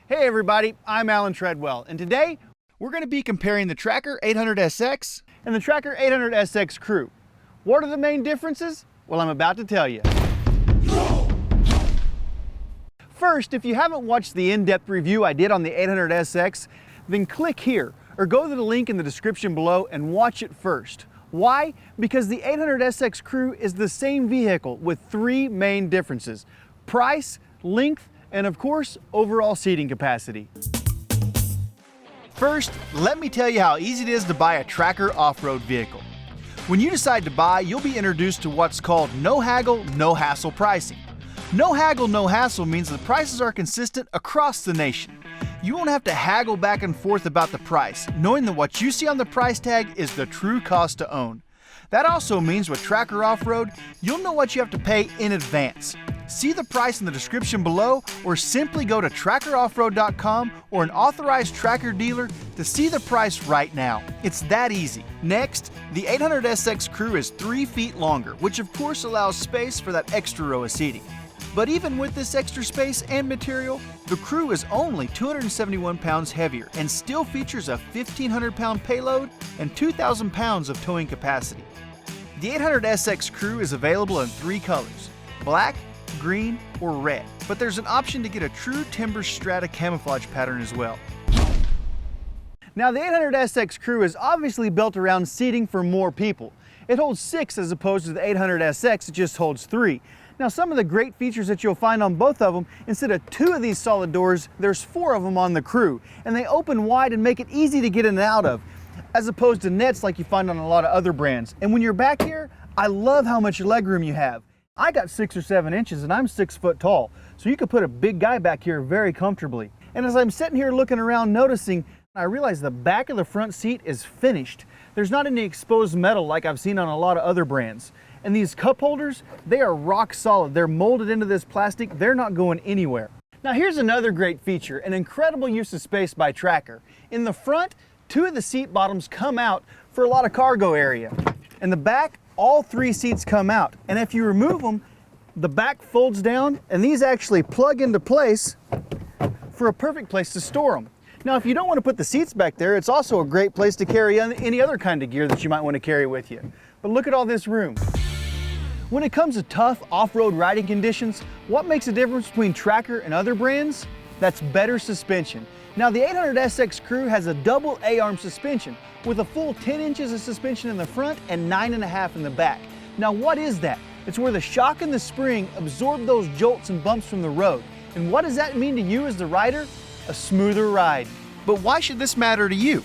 Hey everybody, I'm Alan Treadwell, and today we're going to be comparing the Tracker 800SX and the Tracker 800SX Crew. What are the main differences? Well, I'm about to tell you. First, if you haven't watched the in-depth review I did on the 800SX, then click here or go to the link in the description below and watch it first. Why? Because the 800SX Crew is the same vehicle with three main differences: price, length, and of course, overall seating capacity. First, let me tell you how easy it is to buy a Tracker off-road vehicle. When you decide to buy, you'll be introduced to what's called no haggle, no hassle pricing. No haggle, no hassle means the prices are consistent across the nation. You won't have to haggle back and forth about the price, knowing that what you see on the price tag is the true cost to own. That also means with Tracker Off-Road, you'll know what you have to pay in advance. See the price in the description below, or simply go to trackeroffroad.com or an authorized Tracker dealer to see the price right now. It's that easy. Next, the 800SX Crew is 3 feet longer, which of course allows space for that extra row of seating. But even with this extra space and material, the Crew is only 271 pounds heavier and still features a 1,500 pound payload and 2,000 pounds of towing capacity. The 800SX Crew is available in 3 colors: black, green, or red, but there's an option to get a true timber strata camouflage pattern as well. Now the 800SX Crew is obviously built around seating for more people. It holds 6 as opposed to the 800SX, it just holds 3. Now some of the great features that you'll find on both of them, instead of 2 of these solid doors, there's 4 of them on the Crew, and they open wide and make it easy to get in and out of, as opposed to nets like you find on a lot of other brands. And when you're back here, I love how much legroom you have. I got 6 or 7 inches and I'm 6 foot tall, so you could put a big guy back here very comfortably. And as I'm sitting here looking around noticing, I realize the back of the front seat is finished. There's not any exposed metal like I've seen on a lot of other brands. And these cup holders, they are rock solid. They're molded into this plastic. They're not going anywhere. Now here's another great feature, an incredible use of space by Tracker. In the front, 2 of the seat bottoms come out for a lot of cargo area. In the back, all 3 seats come out. And if you remove them, the back folds down and these actually plug into place for a perfect place to store them. Now, if you don't want to put the seats back there, it's also a great place to carry any other kind of gear that you might want to carry with you. But look at all this room. When it comes to tough off-road riding conditions, what makes a difference between Tracker and other brands? That's better suspension. Now the 800SX Crew has a double A-arm suspension with a full 10 inches of suspension in the front and 9.5 in the back. Now what is that? It's where the shock and the spring absorb those jolts and bumps from the road. And what does that mean to you as the rider? A smoother ride. But why should this matter to you?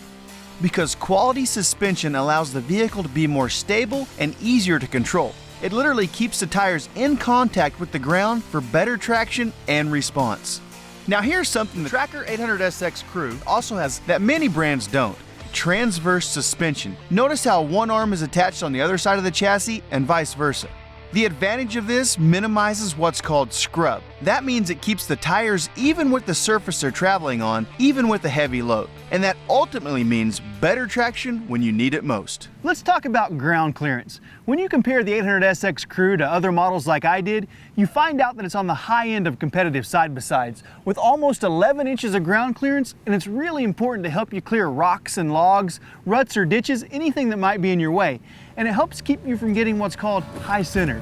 Because quality suspension allows the vehicle to be more stable and easier to control. It literally keeps the tires in contact with the ground for better traction and response. Now here's something the Tracker 800SX Crew also has that many brands don't: transverse suspension. Notice how one arm is attached on the other side of the chassis and vice versa. The advantage of this minimizes what's called scrub. That means it keeps the tires even with the surface they're traveling on, even with a heavy load. And that ultimately means better traction when you need it most. Let's talk about ground clearance. When you compare the 800SX Crew to other models like I did, you find out that it's on the high end of competitive side-by-sides, with almost 11 inches of ground clearance, and it's really important to help you clear rocks and logs, ruts or ditches, anything that might be in your way. And it helps keep you from getting what's called high-centered.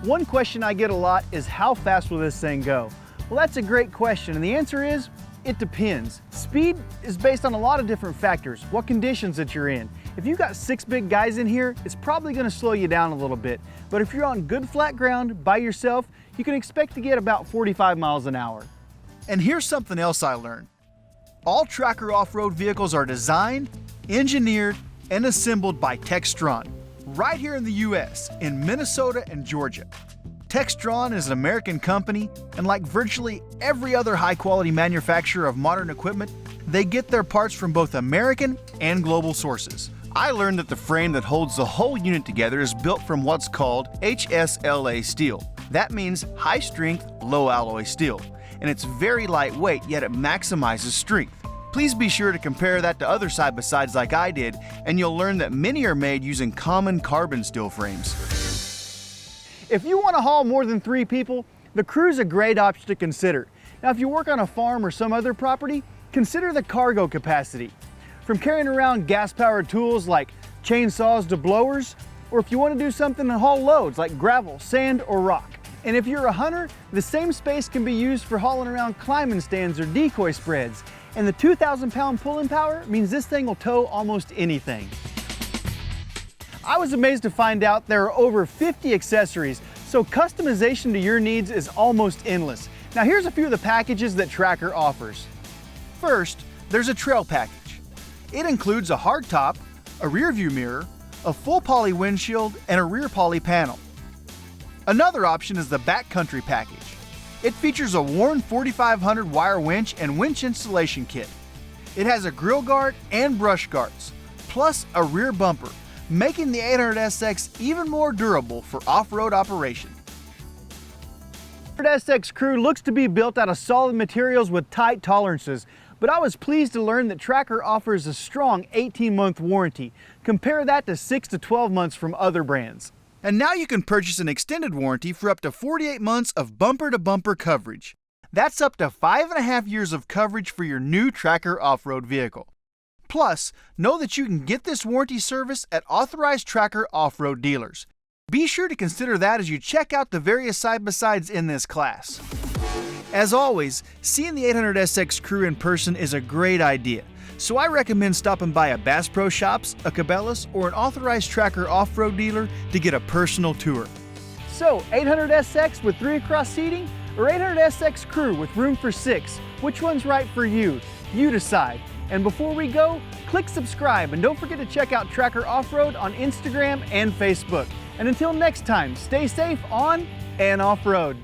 One question I get a lot is, how fast will this thing go? Well, that's a great question, and the answer is, it depends. Speed is based on a lot of different factors, what conditions that you're in. If you've got 6 big guys in here, it's probably going to slow you down a little bit. But if you're on good flat ground by yourself, you can expect to get about 45 miles an hour. And here's something else I learned. All Tracker off-road vehicles are designed, engineered, and assembled by Textron, right here in the US, in Minnesota and Georgia. Textron is an American company, and like virtually every other high-quality manufacturer of modern equipment, they get their parts from both American and global sources. I learned that the frame that holds the whole unit together is built from what's called HSLA steel. That means high-strength, low-alloy steel, and it's very lightweight, yet it maximizes strength. Please be sure to compare that to other side-by-sides like I did, and you'll learn that many are made using common carbon steel frames. If you want to haul more than 3 people, the Crew's a great option to consider. Now, if you work on a farm or some other property, consider the cargo capacity. From carrying around gas-powered tools like chainsaws to blowers, or if you want to do something and haul loads like gravel, sand, or rock. And if you're a hunter, the same space can be used for hauling around climbing stands or decoy spreads. And the 2,000-pound pulling power means this thing will tow almost anything. I was amazed to find out there are over 50 accessories, so customization to your needs is almost endless. Now here's a few of the packages that Tracker offers. First, there's a trail package. It includes a hard top, a rear view mirror, a full poly windshield, and a rear poly panel. Another option is the backcountry package. It features a Warn 4500 wire winch and winch installation kit. It has a grill guard and brush guards, plus a rear bumper, making the 800SX even more durable for off-road operation. The 800SX Crew looks to be built out of solid materials with tight tolerances, but I was pleased to learn that Tracker offers a strong 18-month warranty. Compare that to 6 to 12 months from other brands. And now you can purchase an extended warranty for up to 48 months of bumper-to-bumper coverage. That's up to 5.5 years of coverage for your new Tracker off-road vehicle. Plus, know that you can get this warranty service at authorized Tracker off-road dealers. Be sure to consider that as you check out the various side-by-sides in this class. As always, seeing the 800SX Crew in person is a great idea, so I recommend stopping by a Bass Pro Shops, a Cabela's, or an authorized Tracker off-road dealer to get a personal tour. So, 800SX with 3-across seating, or 800SX Crew with room for 6? Which one's right for you? You decide. And before we go, click subscribe and don't forget to check out Tracker Off-Road on Instagram and Facebook. And until next time, stay safe on and off-road.